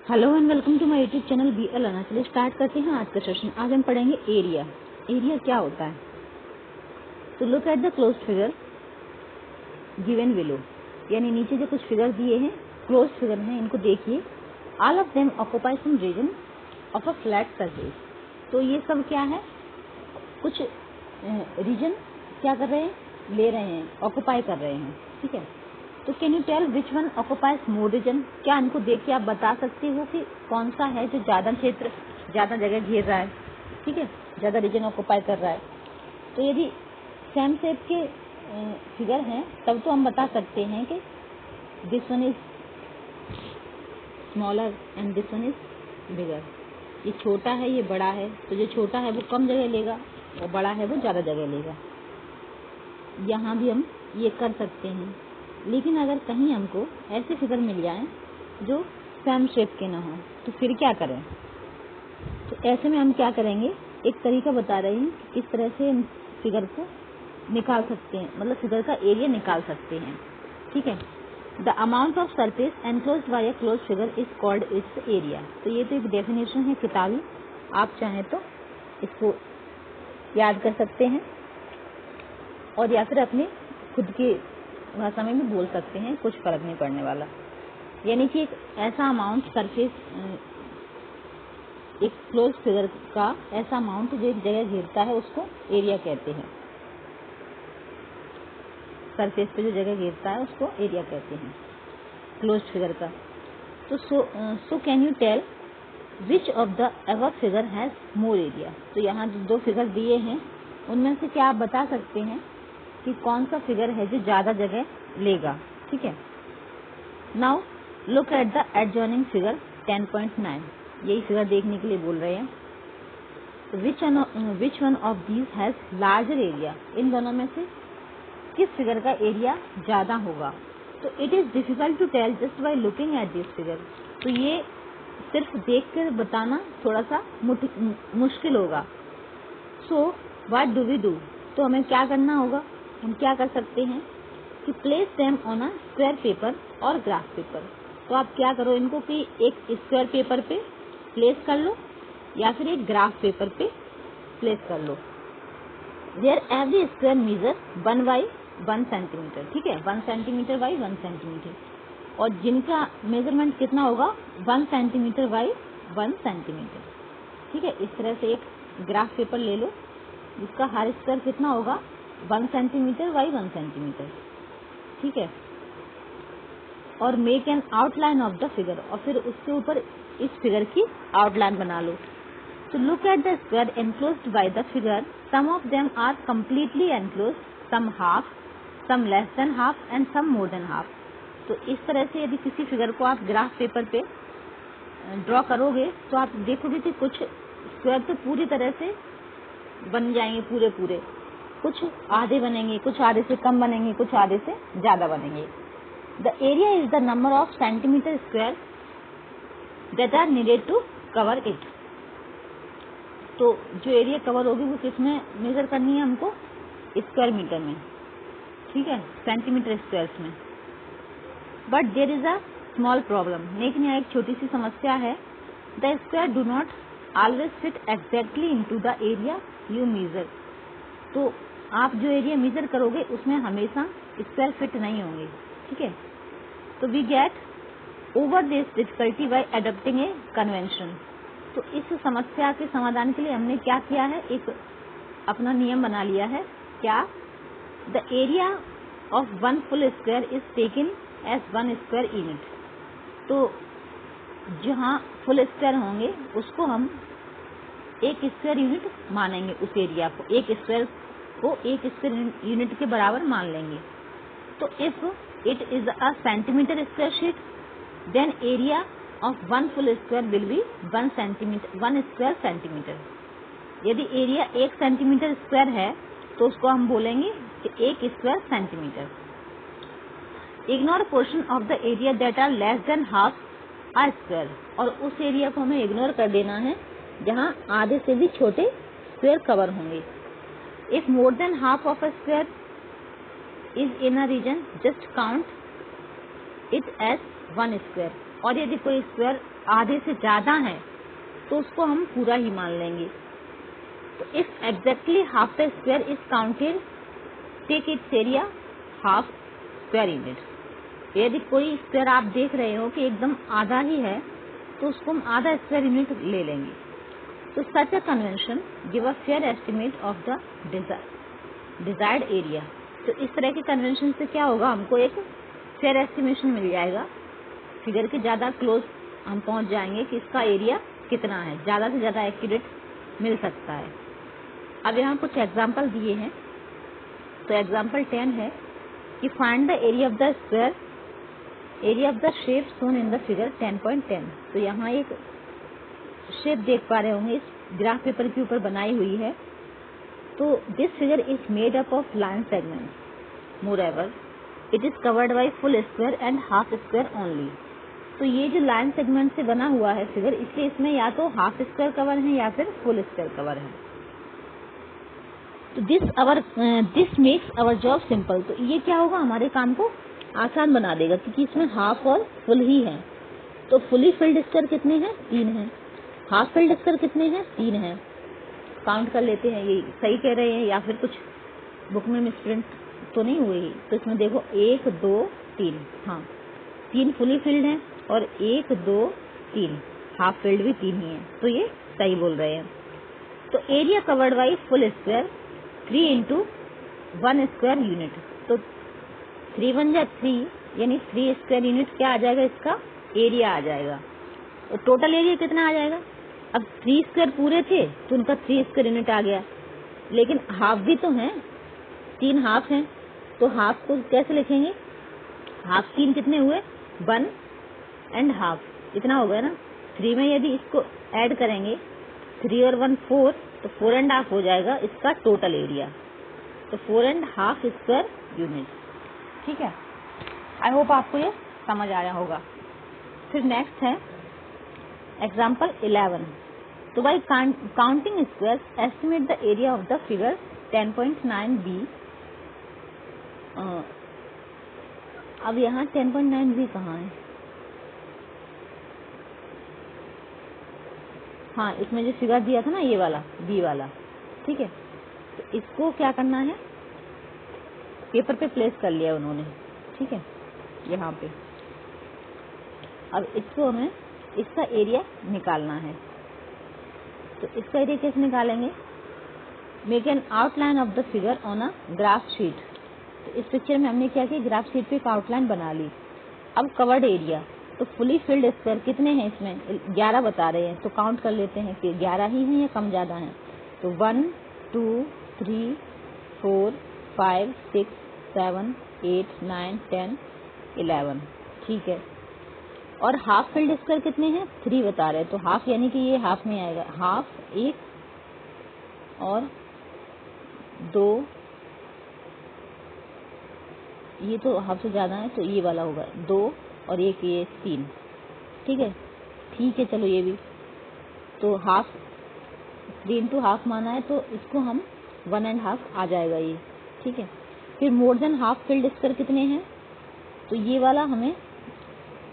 Hello and welcome to my YouTube channel B L अना। चलिए start करते हैं आज का सेशन। आज हम पढ़ेंगे एरिया। एरिया क्या होता है? तो look at the closed figure given below, यानी नीचे जो कुछ फिगर दिए हैं क्लोज्ड फिगर हैं, इनको देखिए। All of them occupy some region of a flat surface. तो ये सब क्या है? कुछ रीजन क्या कर रहे हैं? ले रहे हैं, ऑक्यूपाई कर रहे हैं। ठीक है, तो can you tell which one occupies more region? क्या इनको देख के आप बता सकते हो कि कौन सा है जो ज्यादा क्षेत्र, ज्यादा जगह घेर रहा है? ठीक है, ज्यादा रीजन ऑक्यूपाई कर रहा है। तो यदि सेम शेप के फिगर हैं तब तो हम बता सकते हैं कि this one is smaller and this one is bigger. ये छोटा है, ये बड़ा है, तो जो छोटा है वो कम जगह लेगा और बड़ा है वो ज्यादा जगह लेगा। यहाँ भी हम ये कर सकते हैं, लेकिन अगर कहीं हमको ऐसे फिगर मिल जाए जो सेम शेप के ना हो तो फिर क्या करें? तो ऐसे में हम क्या करेंगे, एक तरीका बता रहे हैं कि किस तरह से हम फिगर को निकाल सकते हैं, मतलब फिगर का एरिया निकाल सकते हैं। ठीक है, the amount of surface enclosed bye a closed figure is called its area. तो ये तो एक डेफिनेशन है किताबी, आप चाहें तो इसको याद कर सकते हैं और या फिर अपने खुद की भाषा में भी बोल सकते हैं, कुछ फर्क नहीं पड़ने वाला। यानी कि एक ऐसा अमाउंट सरफेस, एक क्लोज फिगर का ऐसा अमाउंट जो एक जगह घेरता है उसको एरिया कहते हैं। सरफेस पे जो जगह घेरता है उसको एरिया कहते हैं क्लोज फिगर का। तो so can you tell which of the above figure has more area? तो यहाँ जो दो फिगर दिए हैं उनमें से क्या आप बता सकते हैं कि कौन सा फिगर है जो ज्यादा जगह लेगा? ठीक है, now look at the adjoining figure 10.9। यही फिगर देखने के लिए बोल रहे हैं। Which one of these has larger area? इन दोनों में से किस फिगर का एरिया ज्यादा होगा? तो it is difficult to tell just by looking at this figure. तो ये सिर्फ देख कर बताना थोड़ा सा मुश्किल होगा। So what do we do? तो हमें क्या करना होगा? हम क्या कर सकते हैं कि place them on a square paper और ग्राफ पेपर। तो आप क्या करो, इनको कि एक स्क्वायर पेपर पे प्लेस कर लो या फिर एक ग्राफ पेपर पे प्लेस कर लो। There every square measure 1 by 1 centimetre. ठीक है, 1 सेंटीमीटर बाई 1 सेंटीमीटर, और जिनका मेजरमेंट कितना होगा 1 सेंटीमीटर बाई 1 सेंटीमीटर। ठीक है, इस तरह से एक ग्राफ पेपर ले लो जिसका हर स्क्वायर कितना होगा 1 सेंटीमीटर बाई 1 सेंटीमीटर। ठीक है, और make an outline of the figure, और फिर उसके ऊपर इस फिगर की आउटलाइन बना लो। तो look at the square enclosed by the figure, some of them are completely enclosed, some half, some less than half and some more than half. तो इस तरह से यदि किसी फिगर को आप ग्राफ पेपर पे ड्रॉ करोगे तो आप देखोगे कि कुछ स्क्वायर तो पूरी तरह से बन जाएंगे, पूरे पूरे, कुछ आधे बनेंगे, कुछ आधे से कम बनेंगे, कुछ आधे से ज्यादा बनेंगे। The area is the number of centimetre square that are needed to cover it. तो जो एरिया कवर होगी वो किसमें मेजर करनी है हमको? स्क्वायर मीटर में। ठीक है, सेंटीमीटर स्क्वायर्स में। But there is a small problem, लेकिन यहाँ एक छोटी सी समस्या है। The square do not always fit exactly into the area you measure. तो आप जो एरिया मेजर करोगे उसमें हमेशा स्क्वायर फिट नहीं होंगे। ठीक है, तो we get over this difficulty by adopting a convention. तो इस समस्या के समाधान के लिए हमने क्या किया है, एक अपना नियम बना लिया है। क्या? The area of 1 full square is taken as 1 square unit. तो जहाँ फुल स्क्वायर होंगे उसको हम एक स्क्वायर यूनिट मानेंगे, उस एरिया को एक स्क्वायर यूनिट के बराबर मान लेंगे। तो if it is a centimetre square sheet, then area of 1 full square will be 1 square centimetre. यदि एरिया 1 सेंटीमीटर स्क्वायर है तो उसको हम बोलेंगे कि 1 square centimetre. Ignore portion of the area that are less than half a square, और उस area को हमें इग्नोर कर देना है जहाँ आधे से भी छोटे स्क्वायर कवर होंगे। If more than half of a square is in a region, just count it as 1 square. और यदि कोई स्क्वायर आधे से ज़्यादा है तो उसको हम पूरा ही मान लेंगे। तो if exactly half the square is counted, take its area half square unit. यदि कोई स्क्वायर आप देख रहे हो कि एकदम आधा ही है तो उसको हम आधा स्क्वायर यूनिट ले लेंगे। तो such a convention give a fair estimate of the desired area. तो इस तरह के कन्वेंशन से क्या होगा, हमको एक फेयर एस्टिमेशन मिल जाएगा, फिगर के ज़्यादा क्लोज हम पहुंच जाएंगे कि इसका एरिया कितना है, ज़्यादा से ज़्यादा एक्यूरेट मिल सकता है। अब यहाँ कुछ एग्जाम्पल दिए हैं। तो एग्जाम्पल 10 है कि find the area of the square, area of the shape shown in the figure 10.10। तो यहाँ एक शेप देख पा रहे होंगे, इस ग्राफ पेपर के ऊपर बनाई हुई है। तो this figure is made up of line segments, moreover it is covered by full square and half square only. तो ये जो लाइन सेगमेंट से बना हुआ है फिगर, इसलिए इसमें या तो हाफ स्क्वायर कवर है या फिर फुल स्क्वायर कवर है। तो this makes our job simple. तो ये क्या होगा, हमारे काम को आसान बना देगा क्योंकि इसमें हाफ और फुल ही है। तो फुली फिल्ड स्क्वायर कितने हैं, 3 हैं। हाफ फिल्ड स्क्वायर कितने हैं, 3 हैं। काउंट कर लेते हैं, ये सही कह रहे हैं या फिर कुछ बुक में मिसप्रिंट तो नहीं हुई। तो इसमें देखो 1 2 3, हाँ 3 फुली फिल्ड हैं और 1 2 3 हाफ फिल्ड भी 3 ही है। तो ये सही बोल रहे हैं। तो area covered by full square 3 into 1 square unit. तो 3 1 जा 3 यानी 3 स्क्वायर यूनिट क्या आ जाएगा, इसका एरिया आ जाएगा। तो टोटल एरिया कितना आ जाएगा, अब 3 स्क्वायर पूरे थे तो उनका 3 स्क्वायर यूनिट आ गया, लेकिन हाफ भी तो हैं, 3 हाफ हैं। तो हाफ को कैसे लिखेंगे, हाफ 3 कितने हुए, 1 एंड हाफ, इतना हो गया ना। 3 में यदि इसको ऐड करेंगे 3 और 1 4, तो 4 एंड हाफ हो जाएगा इसका टोटल एरिया। तो 4 एंड हाफ स्क्वायर यूनिट। ठीक है, आई होप आपको ये समझ आया होगा। फिर नेक्स्ट है एग्जाम्पल 11। तो by counting squares estimate the area of the figure 10.9b। अब यहाँ 10.9b कहाँ है, हाँ इसमें जो फिगर दिया था ना ये वाला बी वाला, ठीक है। तो इसको क्या करना है, पेपर पे प्लेस कर लिया उन्होंने, ठीक है, यहाँ पे। अब इसको हमें इसका एरिया निकालना है। तो इसका एरिया कैसे निकालेंगे, make an outline of the figure on a graph sheet. तो इस पिक्चर में हमने क्या किया, ग्राफ शीट पे एक आउटलाइन बना ली। अब कवर्ड एरिया, तो फुली फिल्ड स्क्वायर कितने हैं, इसमें 11 बता रहे हैं। तो काउंट कर लेते हैं कि 11 ही हैं या कम ज़्यादा हैं। तो 1 2 3 4 5 6 7 8 9 10 11, ठीक है। और हाफ फिल्ड स्क्वायर कितने हैं, 3 बता रहे हैं। तो हाफ यानी कि ये हाफ में आएगा, हाफ 1 और 2, ये तो हाफ से ज़्यादा है तो ये वाला होगा 2 और एक ये 3, ठीक है। ठीक है, चलो ये भी तो हाफ 3 इंटू हाफ माना है तो इसको हम 1 एंड हाफ आ जाएगा ये, ठीक है। फिर मोर देन हाफ फिल्ड स्क्वायर कितने हैं, तो ये वाला हमें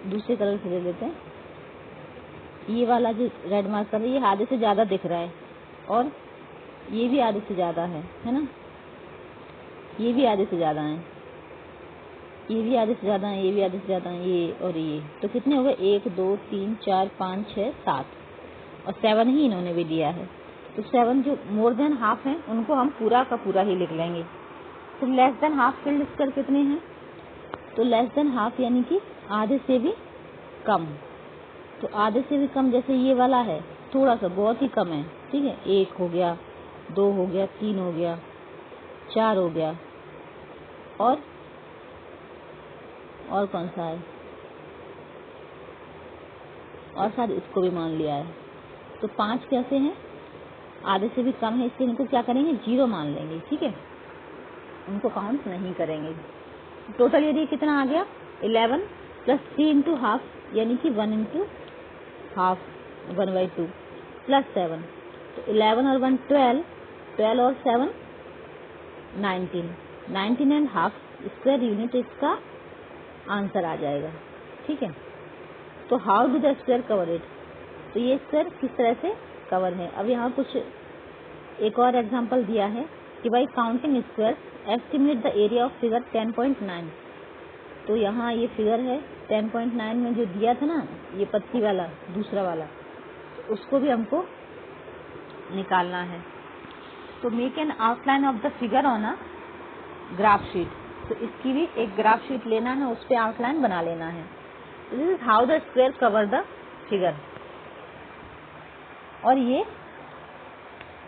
दूसरे कलर से ले लेते हैं। ये वाला जो रेड मार्क कर रहा है ये आधे से ज़्यादा दिख रहा है और ये भी आधे से ज़्यादा है ना, ये भी आधे से ज़्यादा है, ये भी आधे से ज़्यादा है, ये भी आधे से ज़्यादा है, ये और ये। तो कितने हो गए, 1 2 3 4 5 6 7 और 7 ही इन्होंने भी दिया है। तो 7 जो मोर देन हाफ है उनको हम पूरा का पूरा ही लिख लेंगे। तो less than half filled square कितने हैं, तो लेस देन हाफ यानी कि आधे से भी कम। तो आधे से भी कम जैसे ये वाला है, थोड़ा सा बहुत ही कम है, ठीक है। 1 हो गया, 2 हो गया, 3 हो गया, 4 हो गया और कौन सा है, और शायद इसको भी मान लिया है। तो 5 कैसे हैं, आधे से भी कम है, इसलिए इनको क्या करेंगे, 0 मान लेंगे, ठीक है, उनको काउंट नहीं करेंगे। टोटल एरिया कितना आ गया, 11 प्लस 3 इंटू हाफ यानी कि 1 इंटू हाफ 1/2 प्लस 7। तो 11 और 1 12, 12 और 7 19 एंड हाफ स्क्वायर यूनिट इसका आंसर आ जाएगा, ठीक है। तो how do the square cover it, तो ये स्क्वायर किस तरह से कवर है। अब यहाँ कुछ एक और एग्जांपल दिया है कि by counting square estimate the area of figure 10.9। तो यहाँ ये फिगर है 10.9 में जो दिया था ना ये पत्ती वाला दूसरा वाला, उसको भी हमको निकालना है। तो make an outline of the figure on a graph sheet, तो इसकी भी एक ग्राफ शीट लेना है, उस पर आउटलाइन बना लेना है। This is how the square cover the figure. और ये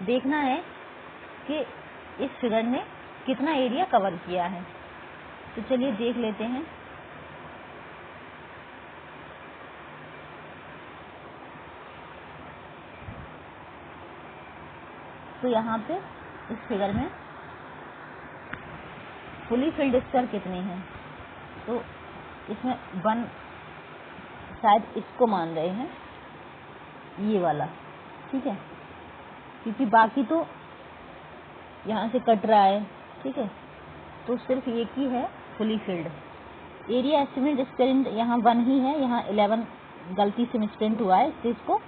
देखना है कि इस फिगर ने कितना एरिया कवर किया है। तो चलिए देख लेते हैं। तो यहाँ पे इस फिगर में फुली फिल्ड स्क्वायर कितने हैं, तो इसमें 1 शायद इसको मान रहे हैं, ये वाला, ठीक है, क्योंकि बाकी तो यहाँ से कट रहा है, ठीक है, तो सिर्फ एक ही है fully filled. Area estimate square यहाँ 1 ही है, यहाँ 11 गलती से मिसप्रिंट हुआ है, इसलिए इसको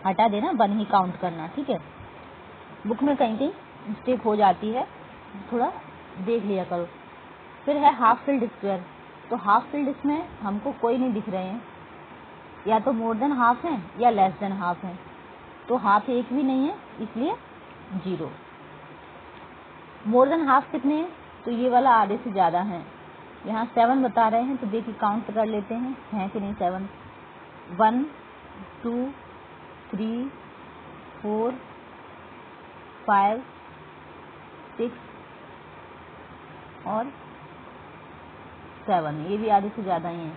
हटा देना, 1 ही काउंट करना, ठीक है। बुक में कहीं कहीं मिस्टेक हो जाती है, थोड़ा देख लिया करो। फिर है हाफ फिल्ड स्क्वायर, तो हाफ फिल्ड इसमें हमको कोई नहीं दिख रहे हैं, या तो मोर देन हाफ है या लेस देन हाफ है, तो हाफ एक भी नहीं है, इसलिए 0। मोर देन हाफ कितने हैं, तो ये वाला आधे से ज़्यादा है, यहाँ 7 बता रहे हैं, तो देखिए काउंट कर लेते हैं कि नहीं 7। 1 2 3 4 5 6 और 7, ये भी आधे से ज़्यादा ही है,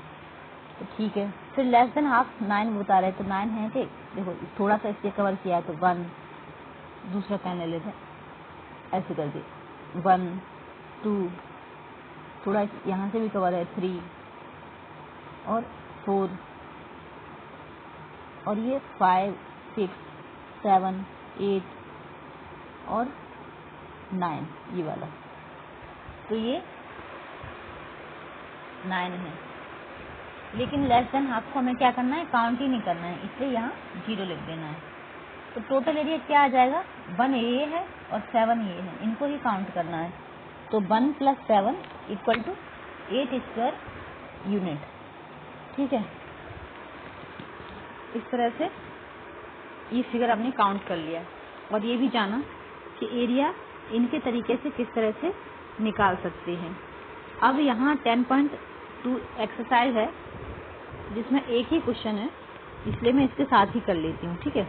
तो ठीक है। फिर लेस देन हाफ 9 बता रहे हैं, तो 9 है कि देखो थोड़ा सा इसके कवर किया है, तो 1, दूसरा पेन ले लेते हैं, ऐसे कर दिए 1 2, थोड़ा यहाँ से भी कवर है 3 और 4 और ये 5 6 7 8 और 9, ये वाला, तो ये 9 है। लेकिन लेस देन हाफ को हमें क्या करना है, काउंट ही नहीं करना है, इसलिए यहाँ 0 लिख देना है। तो टोटल एरिया क्या आ जाएगा, 1 ये है और 7 ये है, इनको ही काउंट करना है। तो 1 + 7 = 8 स्क्वायर यूनिट, ठीक है। इस तरह से ये फिगर हमने काउंट कर लिया और ये भी जाना कि एरिया इनके तरीके से किस तरह से निकाल सकते हैं। अब यहाँ 10.2 एक्सरसाइज है जिसमें एक ही क्वेश्चन है, इसलिए मैं इसके साथ ही कर लेती हूँ, ठीक है।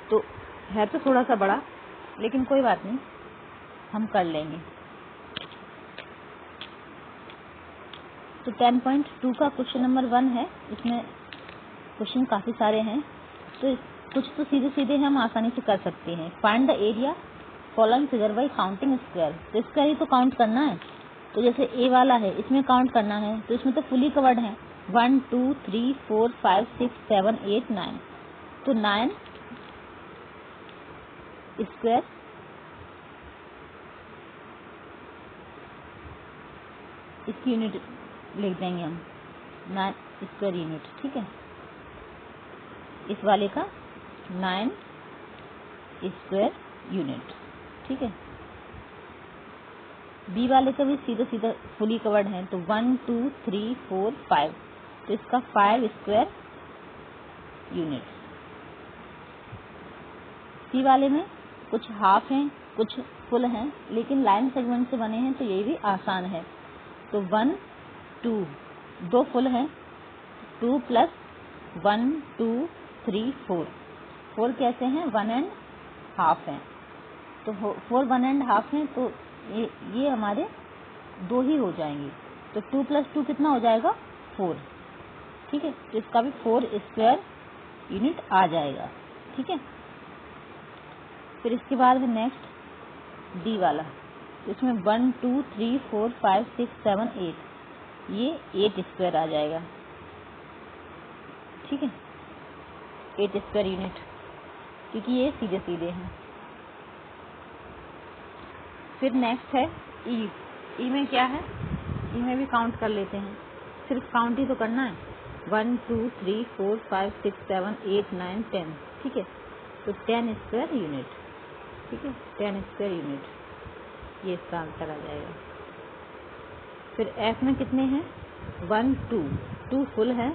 तो है तो थोड़ा सा बड़ा, लेकिन कोई बात नहीं, हम कर लेंगे। तो 10.2 का क्वेश्चन नंबर 1 है, इसमें क्वेश्चन काफ़ी सारे हैं, तो कुछ तो सीधे सीधे हम आसानी से कर सकते हैं। Find the area following figure by counting square, तो इसका ही तो काउंट करना है। तो जैसे ए वाला है, इसमें काउंट करना है, तो इसमें तो फुली कवर्ड है, 1 2 3 4 5 6 7 8 9, तो 9 स्क्वायर इसकी यूनिट लिख देंगे हम, 9 स्क्वायर यूनिट, ठीक है। इस वाले का 9 स्क्वायर यूनिट, ठीक है। बी वाले का भी सीधा सीधा फुली कवर्ड है, तो 1 2 3 4 5, तो इसका 5 स्क्वायर यूनिट। सी वाले में कुछ हाफ हैं, कुछ फुल हैं, लेकिन लाइन सेगमेंट से बने हैं, तो ये भी आसान है। तो 1 2, 2 फुल हैं, 2 + 1 2 3 4, 4 कैसे हैं, 1.5 हैं, तो 4 1.5 हैं, तो ये हमारे 2 ही हो जाएंगे, तो 2 + 2 कितना हो जाएगा, 4, ठीक है। तो इसका भी 4 स्क्वायर यूनिट आ जाएगा, ठीक है। फिर इसके बाद है नेक्स्ट डी वाला, तो इसमें 1 2 3 4 5 6 7 8, ये 8 स्क्वायर आ जाएगा, ठीक है, 8 स्क्वायर यूनिट, क्योंकि ये सीधे सीधे हैं। फिर नेक्स्ट है ई में क्या है, ई में भी काउंट कर लेते हैं, सिर्फ काउंट ही तो करना है। 1 2 3 4 5 6 7 8 9 10, ठीक है। तो 10 स्क्वायर यूनिट, ठीक है, 10 स्क्वायर यूनिट, ये इसका आंसर आ जाएगा। फिर एफ में कितने हैं? 1 2, 2 फुल है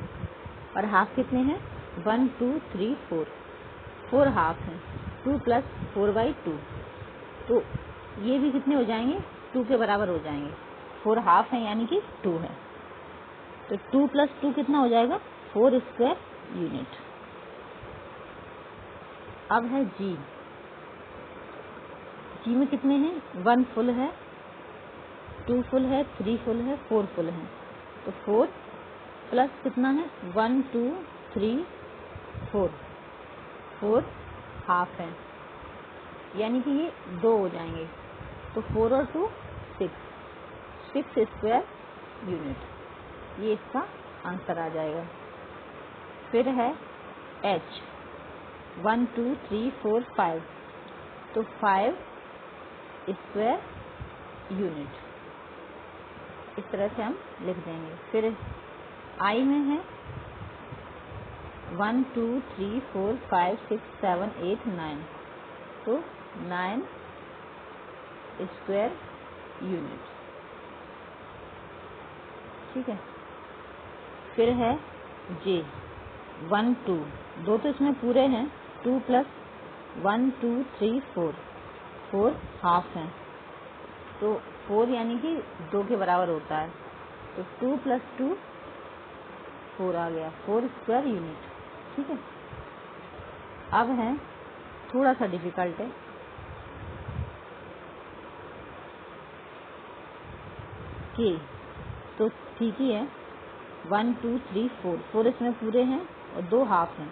और हाफ कितने हैं? 1 2 3 4, 4 हाफ हैं, 2 प्लस 4/2, तो ये भी कितने हो जाएंगे? 2 के बराबर हो जाएंगे। 4 हाफ है यानी कि 2 है, तो 2 प्लस 2 कितना हो जाएगा? 4 स्क्वायर यूनिट। अब है जी। जी में कितने हैं? 1 फुल है, 2 फुल है, 3 फुल है, 4 फुल है, तो 4 प्लस कितना है? 1 2 3 4, 4 हाफ है यानी कि ये 2 हो जाएंगे, तो 4 और 2 6, 6 स्क्वायर यूनिट, ये इसका आंसर आ जाएगा। फिर है एच, 1 2 3 4 5, तो 5 स्क्वायर यूनिट, इस तरह से हम लिख देंगे। फिर आई में है 1 2 3 4 5 6 7 8 9, तो 9 स्क्वायर यूनिट, ठीक है। फिर है जे, 1 2, 2 तो इसमें पूरे हैं, 2 प्लस 1 2 3 4, 4 हाफ हैं, तो 4 यानी कि 2 के बराबर होता है, तो 2 प्लस 2 4 आ गया, 4 स्क्वायर यूनिट, ठीक है। अब है थोड़ा सा डिफिकल्ट है, के, तो ठीक ही है। 1 2 3 4, 4 इसमें पूरे हैं और 2 हाफ हैं,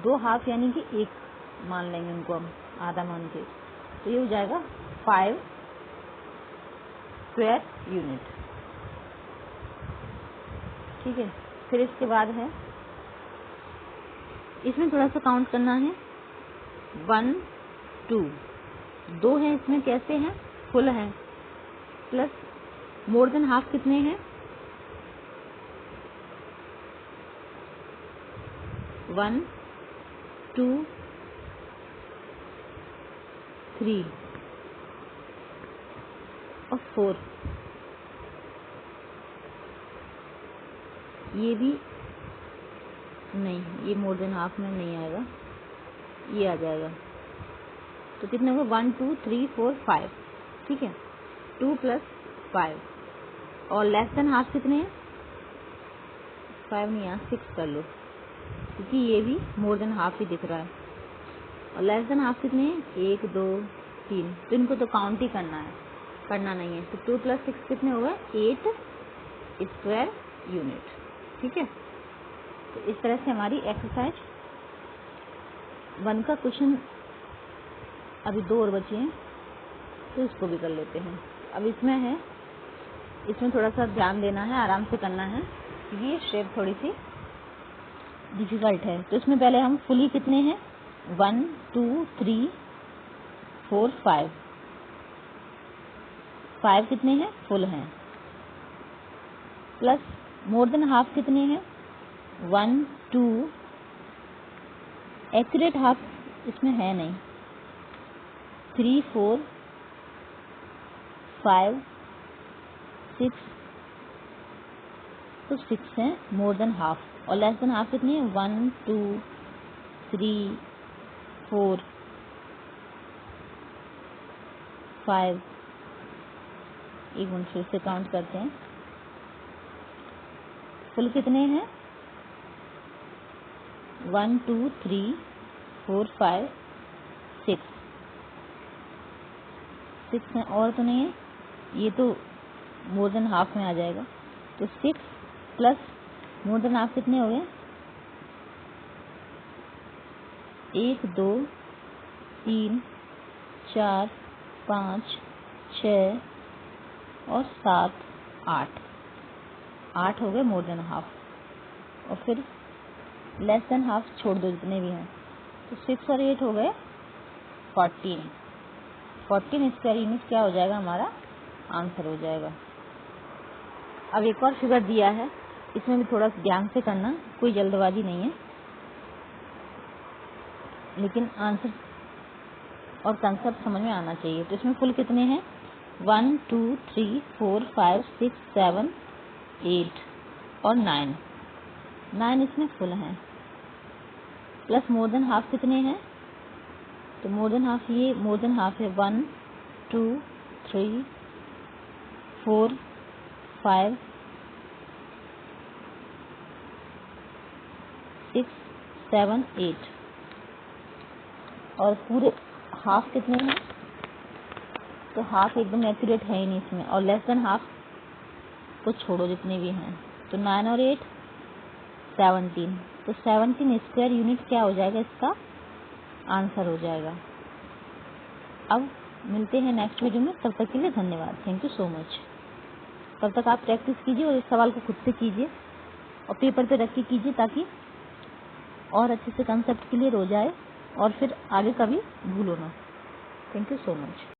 2 हाफ यानी कि 1 मान लेंगे उनको हम, आधा मान के, तो ये हो जाएगा 5 स्क्वायर यूनिट, ठीक है। फिर इसके बाद है, इसमें थोड़ा सा काउंट करना है, 1 2, 2 हैं इसमें, कैसे हैं? फुल हैं, प्लस मोर देन हाफ कितने हैं? 1 2 3 और 4, ये भी नहीं, ये मोर देन हाफ में नहीं आएगा, ये आ जाएगा, तो कितने होगा? 1 2 3 4 5, ठीक है, 2 प्लस 5, और लेस देन हाफ कितने हैं? 5 नहीं, यहाँ 6 कर लो, क्योंकि ये भी मोर देन हाफ ही दिख रहा है, और लेस देन हाफ कितने हैं? 1 2 3, तो इनको तो काउंट ही करना है, करना नहीं है, तो 2 प्लस 6 कितने हो गए? 8 स्क्वायर यूनिट, ठीक है। तो इस तरह से हमारी एक्सरसाइज 1 का क्वेश्चन, अभी 2 और बचे हैं, तो इसको भी कर लेते हैं। अब इसमें है, इसमें थोड़ा सा ध्यान देना है, आराम से करना है, ये शेप थोड़ी सी डिफिकल्ट है, तो इसमें पहले हम फुली कितने हैं? 1 2 3 4 5, 5 कितने हैं? फुल हैं, प्लस मोर देन हाफ कितने हैं? 1 2, एक्यूरेट हाफ इसमें है नहीं, 3 4 5 6, तो 6 हैं मोर देन हाफ, और लेस देन हाफ कितनी है? 1 2 3 4 5, एक मिनट फिर से काउंट करते हैं, फुल कितने हैं? 1 2 3 4 5 6, 6 हैं, और तो नहीं है, ये तो मोर देन हाफ में आ जाएगा, तो 6 प्लस मोर देन हाफ कितने हो गए? 1 2 3 4 5 6 और 7 8, 8 हो गए मोर देन हाफ, और फिर लेस देन हाफ छोड़ दो जितने भी हैं, तो 6 और 8 हो गए 14, 14 स्क्वायर यूनिट क्या हो जाएगा? हमारा आंसर हो जाएगा। अब एक और फिगर दिया है, इसमें भी थोड़ा ध्यान से करना, कोई जल्दबाजी नहीं है, लेकिन आंसर और कंसेप्ट समझ में आना चाहिए। तो इसमें फुल कितने हैं? 1 2 3 4 5 6 7 8 और 9 इसमें फुल हैं। प्लस मोर देन हाफ कितने हैं? तो मोर देन हाफ, ये मोर देन हाफ है 1 2 3 4 5 6 7 8 और पूरे हाफ कितने हैं? तो हाफ एकदम एक्यूरेट है ही नहीं इसमें, और लेस देन हाफ को छोड़ो जितने भी हैं। तो 9 और 8 17, तो 17 स्क्वायर यूनिट क्या हो जाएगा? इसका आंसर हो जाएगा। अब मिलते हैं नेक्स्ट वीडियो में, तब तक के लिए धन्यवाद, थैंक यू सो मच। तब तक आप प्रैक्टिस कीजिए और इस सवाल को खुद से कीजिए और पेपर पे रख के कीजिए, ताकि और अच्छे से कंसेप्ट क्लियर हो जाए और फिर आगे कभी भूलो ना। Thank you so much.